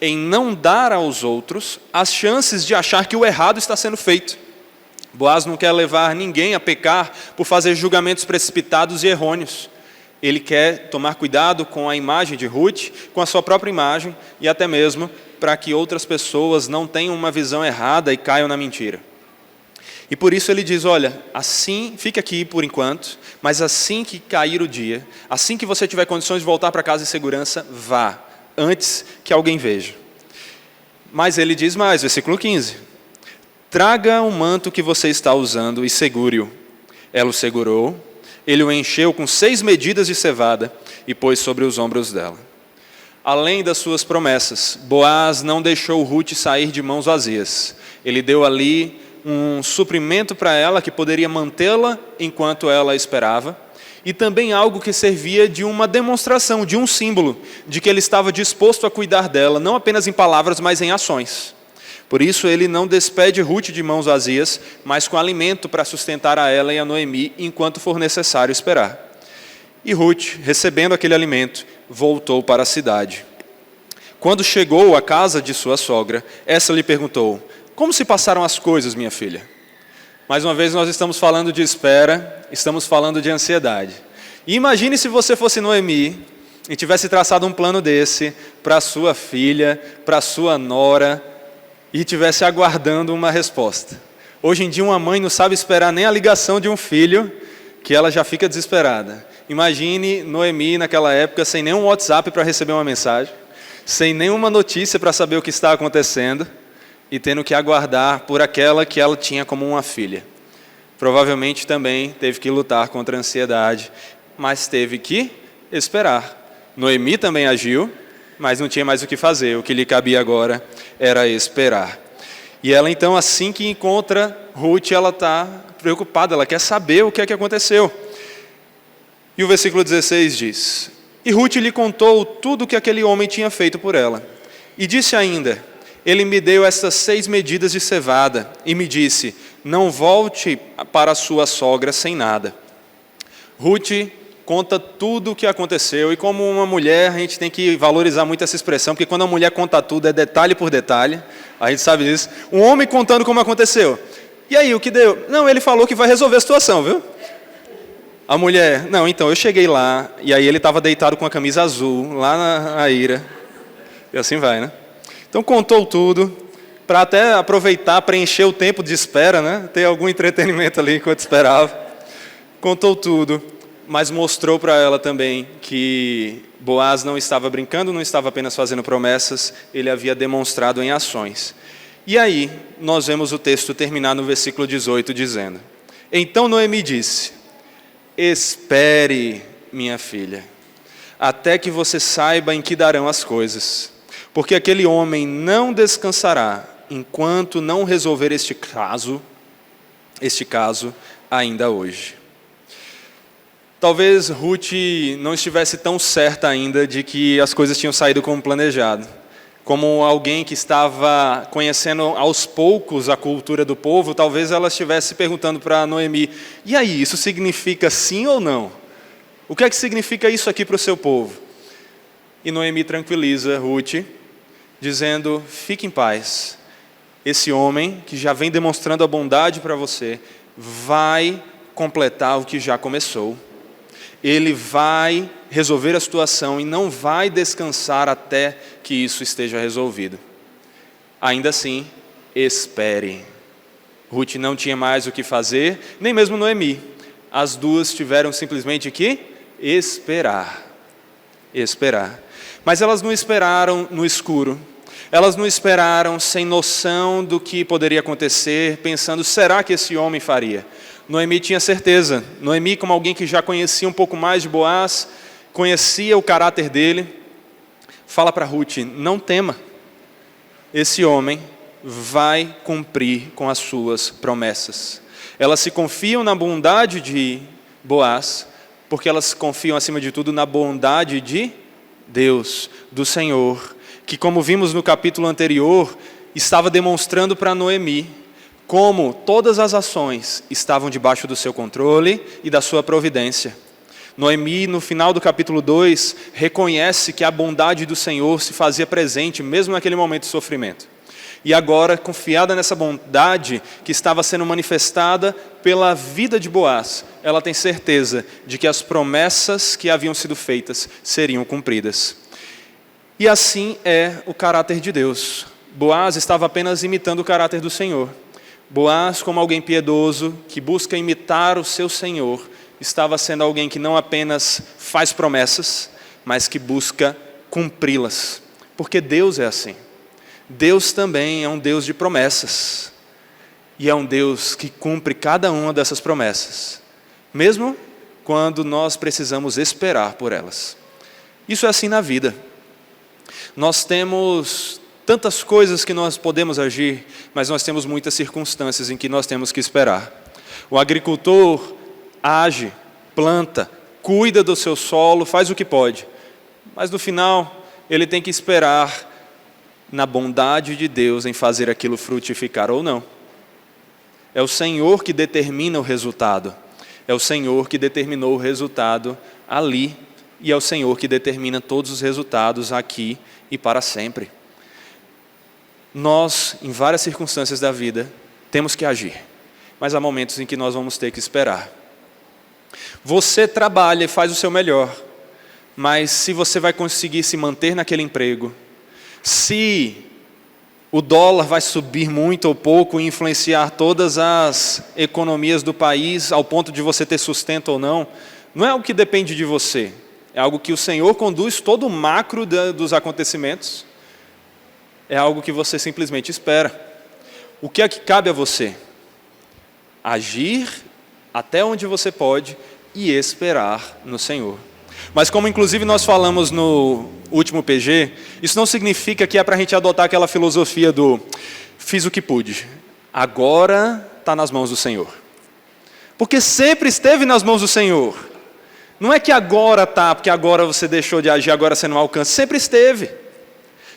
A: em não dar aos outros as chances de achar que o errado está sendo feito. Boaz não quer levar ninguém a pecar por fazer julgamentos precipitados e errôneos. Ele quer tomar cuidado com a imagem de Ruth, com a sua própria imagem, e até mesmo para que outras pessoas não tenham uma visão errada e caiam na mentira. E por isso ele diz: olha, assim, fica aqui por enquanto, mas assim que cair o dia, assim que você tiver condições de voltar para casa em segurança, vá, antes que alguém veja. Mas ele diz mais, versículo 15: traga o manto que você está usando e segure-o. Ela o segurou, ele o encheu com 6 medidas de cevada e pôs sobre os ombros dela. Além das suas promessas, Boaz não deixou Ruth sair de mãos vazias. Ele deu ali um suprimento para ela que poderia mantê-la enquanto ela esperava, e também algo que servia de uma demonstração, de um símbolo, de que ele estava disposto a cuidar dela, não apenas em palavras, mas em ações. Por isso ele não despede Ruth de mãos vazias, mas com alimento para sustentar a ela e a Noemi, enquanto for necessário esperar. E Ruth, recebendo aquele alimento, voltou para a cidade. Quando chegou à casa de sua sogra, essa lhe perguntou: como se passaram as coisas, minha filha? Mais uma vez nós estamos falando de espera, estamos falando de ansiedade. E imagine se você fosse Noemi e tivesse traçado um plano desse para sua filha, para sua nora, e estivesse aguardando uma resposta. Hoje em dia uma mãe não sabe esperar nem a ligação de um filho, que ela já fica desesperada. Imagine Noemi naquela época sem nenhum WhatsApp para receber uma mensagem, sem nenhuma notícia para saber o que está acontecendo, e tendo que aguardar por aquela que ela tinha como uma filha. Provavelmente também teve que lutar contra a ansiedade, mas teve que esperar. Noemi também agiu, mas não tinha mais o que fazer. O que lhe cabia agora era esperar. E ela então, assim que encontra Ruth, ela está preocupada, ela quer saber o que é que aconteceu. E o versículo 16 diz: e Ruth lhe contou tudo o que aquele homem tinha feito por ela. E disse ainda: ele me deu estas 6 medidas de cevada e me disse: não volte para a sua sogra sem nada. Ruth conta tudo o que aconteceu, e como uma mulher, a gente tem que valorizar muito essa expressão, porque quando a mulher conta tudo, é detalhe por detalhe, a gente sabe disso. Um homem contando como aconteceu. E aí, o que deu? Não, ele falou que vai resolver a situação, viu? A mulher: não, então, eu cheguei lá, e aí ele estava deitado com a camisa azul, lá na eira, e assim vai, né? Então contou tudo, para até aproveitar, preencher o tempo de espera, né? Ter algum entretenimento ali enquanto esperava. Contou tudo, mas mostrou para ela também que Boaz não estava brincando, não estava apenas fazendo promessas, ele havia demonstrado em ações. E aí, nós vemos o texto terminar no versículo 18, dizendo: então Noemi disse: espere, minha filha, até que você saiba em que darão as coisas, porque aquele homem não descansará enquanto não resolver este caso ainda hoje. Talvez Ruth não estivesse tão certa ainda de que as coisas tinham saído como planejado. Como alguém que estava conhecendo aos poucos a cultura do povo, talvez ela estivesse perguntando para Noemi: e aí, isso significa sim ou não? O que é que significa isso aqui para o seu povo? E Noemi tranquiliza Ruth, dizendo: fique em paz, esse homem que já vem demonstrando a bondade para você, vai completar o que já começou. Ele vai resolver a situação e não vai descansar até que isso esteja resolvido. Ainda assim, espere. Ruth não tinha mais o que fazer, nem mesmo Noemi. As duas tiveram simplesmente que esperar. Esperar. Mas elas não esperaram no escuro. Elas não esperaram sem noção do que poderia acontecer, pensando: será que esse homem faria? Noemi tinha certeza. Noemi, como alguém que já conhecia um pouco mais de Boaz, conhecia o caráter dele, fala para Ruth: não tema, esse homem vai cumprir com as suas promessas. Elas se confiam na bondade de Boaz, porque elas confiam acima de tudo na bondade de Deus, do Senhor, que, como vimos no capítulo anterior, estava demonstrando para Noemi como todas as ações estavam debaixo do seu controle e da sua providência. Noemi, no final do capítulo 2, reconhece que a bondade do Senhor se fazia presente, mesmo naquele momento de sofrimento. E agora, confiada nessa bondade que estava sendo manifestada pela vida de Boaz, ela tem certeza de que as promessas que haviam sido feitas seriam cumpridas. E assim é o caráter de Deus. Boaz estava apenas imitando o caráter do Senhor. Boaz, como alguém piedoso, que busca imitar o seu Senhor, estava sendo alguém que não apenas faz promessas, mas que busca cumpri-las. Porque Deus é assim. Deus também é um Deus de promessas. E é um Deus que cumpre cada uma dessas promessas, mesmo quando nós precisamos esperar por elas. Isso é assim na vida. Nós temos tantas coisas que nós podemos agir, mas nós temos muitas circunstâncias em que nós temos que esperar. O agricultor age, planta, cuida do seu solo, faz o que pode, mas no final ele tem que esperar na bondade de Deus em fazer aquilo frutificar ou não. É o Senhor que determina o resultado. É o Senhor que determinou o resultado ali, e é o Senhor que determina todos os resultados aqui e para sempre. Nós, em várias circunstâncias da vida, temos que agir, mas há momentos em que nós vamos ter que esperar. Você trabalha e faz o seu melhor, mas se você vai conseguir se manter naquele emprego, se o dólar vai subir muito ou pouco e influenciar todas as economias do país ao ponto de você ter sustento ou não, não é algo que depende de você, é algo que o Senhor conduz todo o macro dos acontecimentos, é algo que você simplesmente espera. O que é que cabe a você? Agir até onde você pode e esperar no Senhor. Mas como inclusive nós falamos no último PG, isso não significa que é para a gente adotar aquela filosofia do fiz o que pude, agora está nas mãos do Senhor. Porque sempre esteve nas mãos do Senhor. Não é que agora está, porque agora você deixou de agir, agora você não alcança. Sempre esteve.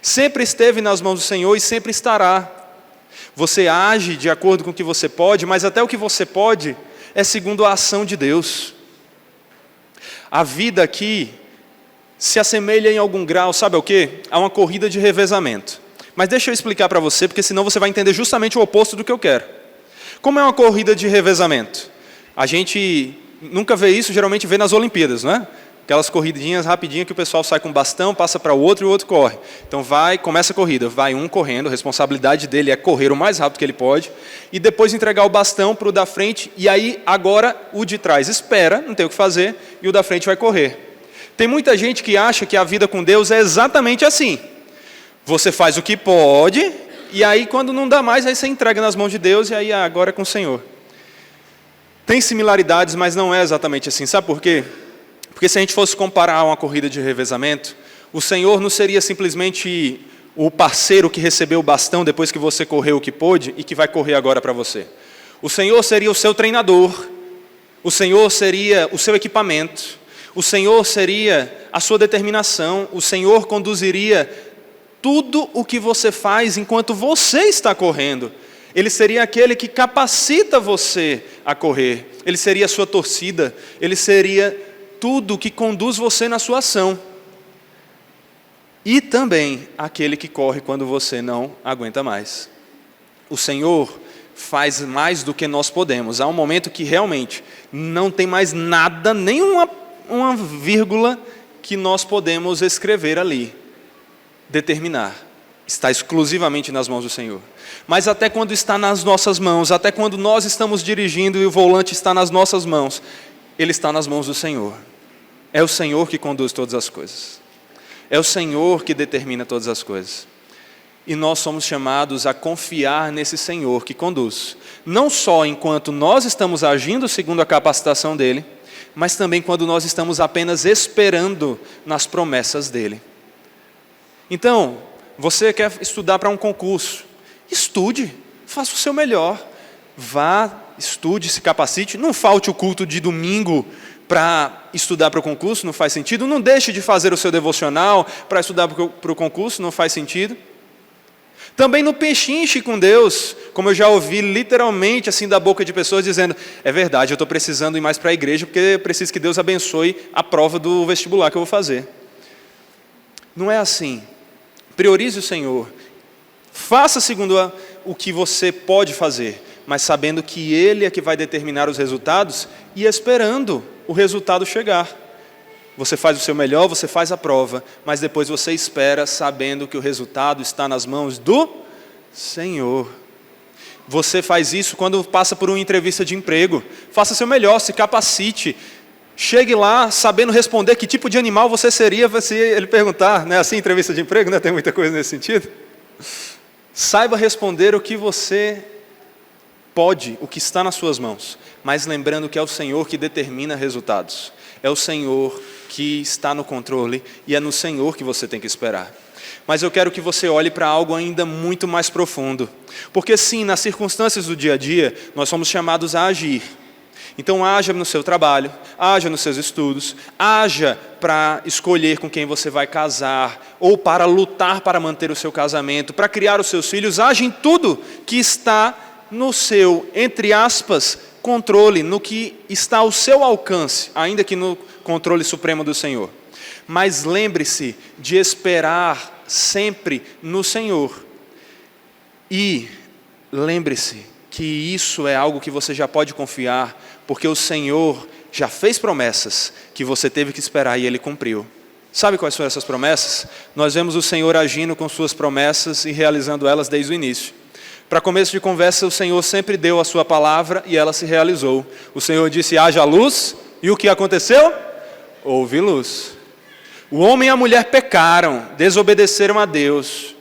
A: Sempre esteve nas mãos do Senhor e sempre estará. Você age de acordo com o que você pode, mas até o que você pode é segundo a ação de Deus. A vida aqui se assemelha em algum grau, sabe o quê? A uma corrida de revezamento. Mas deixa eu explicar para você, porque senão você vai entender justamente o oposto do que eu quero. Como é uma corrida de revezamento? A gente nunca vê isso, geralmente vê nas Olimpíadas, não é? Aquelas corridinhas rapidinhas que o pessoal sai com um bastão, passa para o outro e o outro corre. Então começa a corrida, vai um correndo, a responsabilidade dele é correr o mais rápido que ele pode, e depois entregar o bastão para o da frente, e aí agora o de trás espera, não tem o que fazer, e o da frente vai correr. Tem muita gente que acha que a vida com Deus é exatamente assim. Você faz o que pode, e aí quando não dá mais, aí você entrega nas mãos de Deus, e aí agora é com o Senhor. Tem similaridades, mas não é exatamente assim. Sabe por quê? Porque se a gente fosse comparar uma corrida de revezamento, o Senhor não seria simplesmente o parceiro que recebeu o bastão depois que você correu o que pôde e que vai correr agora para você. O Senhor seria o seu treinador, o Senhor seria o seu equipamento, o Senhor seria a sua determinação, o Senhor conduziria tudo o que você faz enquanto você está correndo. Ele seria aquele que capacita você a correr, ele seria a sua torcida, ele seria tudo que conduz você na sua ação. E também aquele que corre quando você não aguenta mais. O Senhor faz mais do que nós podemos. Há um momento que realmente não tem mais nada, nem uma vírgula que nós podemos escrever ali, determinar. Está exclusivamente nas mãos do Senhor. Mas até quando está nas nossas mãos, até quando nós estamos dirigindo e o volante está nas nossas mãos, ele está nas mãos do Senhor. É o Senhor que conduz todas as coisas. É o Senhor que determina todas as coisas. E nós somos chamados a confiar nesse Senhor que conduz. Não só enquanto nós estamos agindo segundo a capacitação dEle, mas também quando nós estamos apenas esperando nas promessas dEle. Então, você quer estudar para um concurso? Estude, faça o seu melhor. Vá, estude, se capacite. Não falte o culto de domingo para estudar para o concurso, não faz sentido. Não deixe de fazer o seu devocional para estudar para o concurso, não faz sentido. Também não pechinche com Deus, como eu já ouvi literalmente assim da boca de pessoas dizendo: é verdade, eu estou precisando ir mais para a igreja porque eu preciso que Deus abençoe a prova do vestibular que eu vou fazer. Não é assim. Priorize o Senhor. Faça segundo o que você pode fazer, mas sabendo que Ele é que vai determinar os resultados e esperando o resultado chegar. Você faz o seu melhor, você faz a prova, mas depois você espera sabendo que o resultado está nas mãos do Senhor. Você faz isso quando passa por uma entrevista de emprego. Faça o seu melhor, se capacite. Chegue lá sabendo responder que tipo de animal você seria se ele perguntar. Não é assim, entrevista de emprego, né? Tem muita coisa nesse sentido. Saiba responder o que você pode, o que está nas suas mãos, mas lembrando que é o Senhor que determina resultados. É o Senhor que está no controle e é no Senhor que você tem que esperar. Mas eu quero que você olhe para algo ainda muito mais profundo. Porque sim, nas circunstâncias do dia a dia, nós somos chamados a agir. Então haja no seu trabalho, haja nos seus estudos, haja para escolher com quem você vai casar, ou para lutar para manter o seu casamento, para criar os seus filhos, haja em tudo que está no seu, entre aspas, controle, no que está ao seu alcance, ainda que no controle supremo do Senhor. Mas lembre-se de esperar sempre no Senhor. E lembre-se que isso é algo que você já pode confiar, porque o Senhor já fez promessas que você teve que esperar e Ele cumpriu. Sabe quais são essas promessas? Nós vemos o Senhor agindo com suas promessas e realizando elas desde o início. Para começo de conversa, o Senhor sempre deu a sua palavra e ela se realizou. O Senhor disse: haja luz, e o que aconteceu? Houve luz. O homem e a mulher pecaram, desobedeceram a Deus.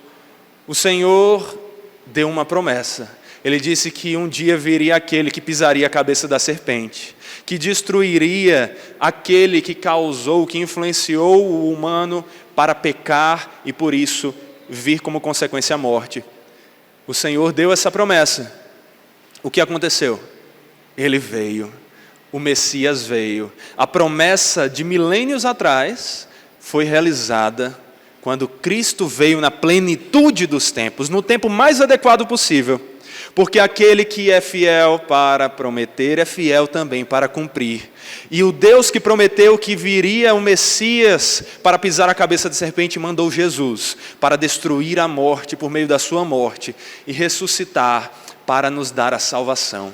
A: O Senhor deu uma promessa. Ele disse que um dia viria aquele que pisaria a cabeça da serpente, que destruiria aquele que causou, que influenciou o humano para pecar e por isso vir como consequência a morte. O Senhor deu essa promessa. O que aconteceu? Ele veio. O Messias veio. A promessa de milênios atrás foi realizada quando Cristo veio na plenitude dos tempos, no tempo mais adequado possível. Porque aquele que é fiel para prometer, é fiel também para cumprir. E o Deus que prometeu que viria o Messias para pisar a cabeça da serpente, mandou Jesus para destruir a morte por meio da sua morte e ressuscitar para nos dar a salvação.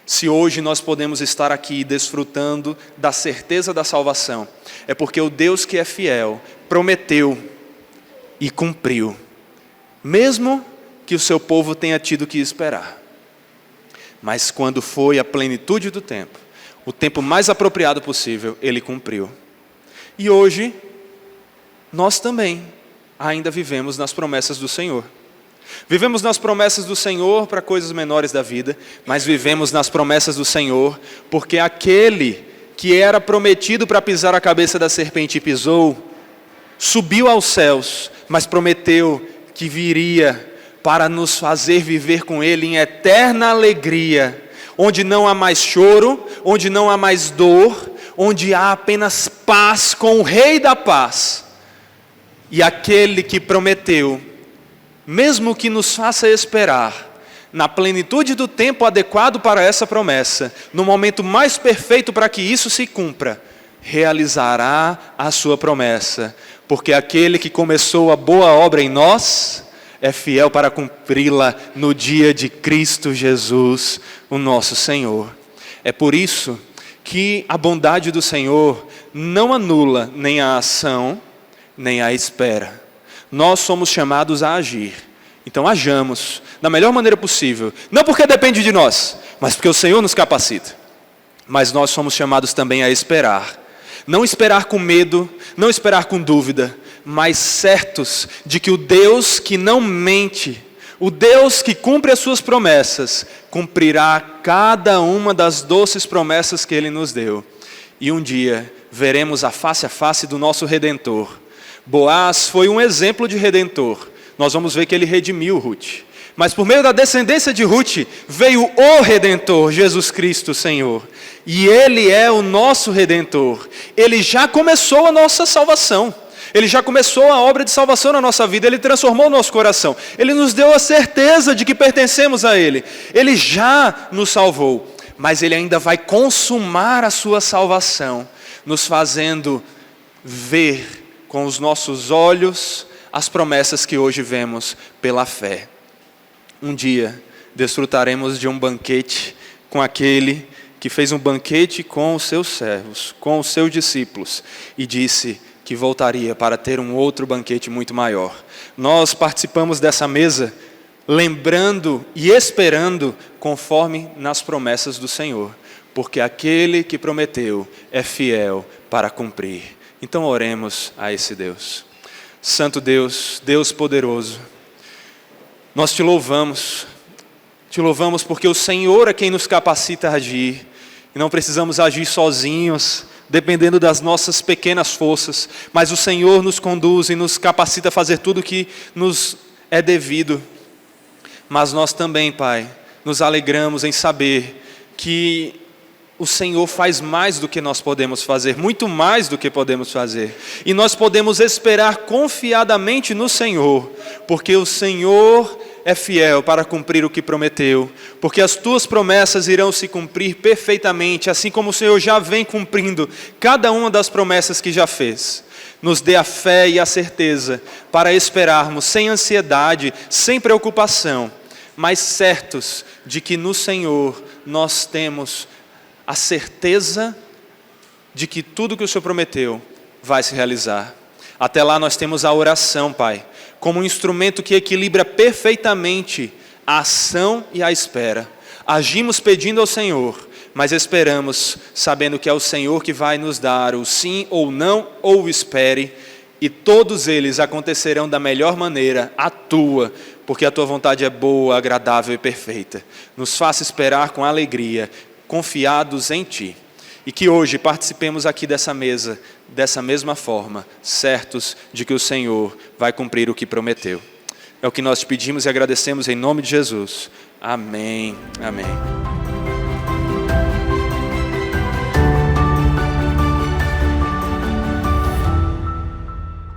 A: Se hoje nós podemos estar aqui desfrutando da certeza da salvação, é porque o Deus que é fiel prometeu e cumpriu, mesmo que o seu povo tenha tido que esperar. Mas quando foi a plenitude do tempo, o tempo mais apropriado possível, Ele cumpriu. E hoje, nós também ainda vivemos nas promessas do Senhor. Vivemos nas promessas do Senhor para coisas menores da vida, mas vivemos nas promessas do Senhor, porque aquele que era prometido para pisar a cabeça da serpente e pisou, subiu aos céus, mas prometeu que viria para nos fazer viver com Ele em eterna alegria, onde não há mais choro, onde não há mais dor, onde há apenas paz com o Rei da paz. E aquele que prometeu, mesmo que nos faça esperar, na plenitude do tempo adequado para essa promessa, no momento mais perfeito para que isso se cumpra, realizará a sua promessa, porque aquele que começou a boa obra em nós é fiel para cumpri-la no dia de Cristo Jesus, o nosso Senhor. É por isso que a bondade do Senhor não anula nem a ação, nem a espera. Nós somos chamados a agir. Então hajamos da melhor maneira possível. Não porque depende de nós, mas porque o Senhor nos capacita. Mas nós somos chamados também a esperar. Não esperar com medo, não esperar com dúvida, mas certos de que o Deus que não mente, o Deus que cumpre as suas promessas, cumprirá cada uma das doces promessas que Ele nos deu. E um dia veremos a face do nosso Redentor. Boaz foi um exemplo de Redentor. Nós vamos ver que ele redimiu Ruth. Mas por meio da descendência de Ruth, veio o Redentor, Jesus Cristo, Senhor. E Ele é o nosso Redentor. Ele já começou a nossa salvação. Ele já começou a obra de salvação na nossa vida. Ele transformou o nosso coração. Ele nos deu a certeza de que pertencemos a Ele. Ele já nos salvou. Mas Ele ainda vai consumar a sua salvação, nos fazendo ver com os nossos olhos as promessas que hoje vemos pela fé. Um dia desfrutaremos de um banquete com aquele que fez um banquete com os seus servos, com os seus discípulos, e disse que voltaria para ter um outro banquete muito maior. Nós participamos dessa mesa lembrando e esperando conforme nas promessas do Senhor, porque aquele que prometeu é fiel para cumprir. Então oremos a esse Deus. Santo Deus, Deus poderoso, nós te louvamos porque o Senhor é quem nos capacita a agir, e não precisamos agir sozinhos, dependendo das nossas pequenas forças, mas o Senhor nos conduz e nos capacita a fazer tudo o que nos é devido. Mas nós também, Pai, nos alegramos em saber que o Senhor faz mais do que nós podemos fazer, muito mais do que podemos fazer. E nós podemos esperar confiadamente no Senhor, porque o Senhor é fiel para cumprir o que prometeu, porque as tuas promessas irão se cumprir perfeitamente, assim como o Senhor já vem cumprindo cada uma das promessas que já fez. Nos dê a fé e a certeza para esperarmos sem ansiedade, sem preocupação, mas certos de que no Senhor nós temos a certeza de que tudo que o Senhor prometeu vai se realizar. Até lá nós temos a oração, Pai, como um instrumento que equilibra perfeitamente a ação e a espera. Agimos pedindo ao Senhor, mas esperamos sabendo que é o Senhor que vai nos dar o sim ou não, ou o espere, e todos eles acontecerão da melhor maneira, a tua, porque a tua vontade é boa, agradável e perfeita. Nos faça esperar com alegria, confiados em Ti. E que hoje participemos aqui dessa mesa, dessa mesma forma, certos de que o Senhor vai cumprir o que prometeu. É o que nós te pedimos e agradecemos em nome de Jesus. Amém. Amém.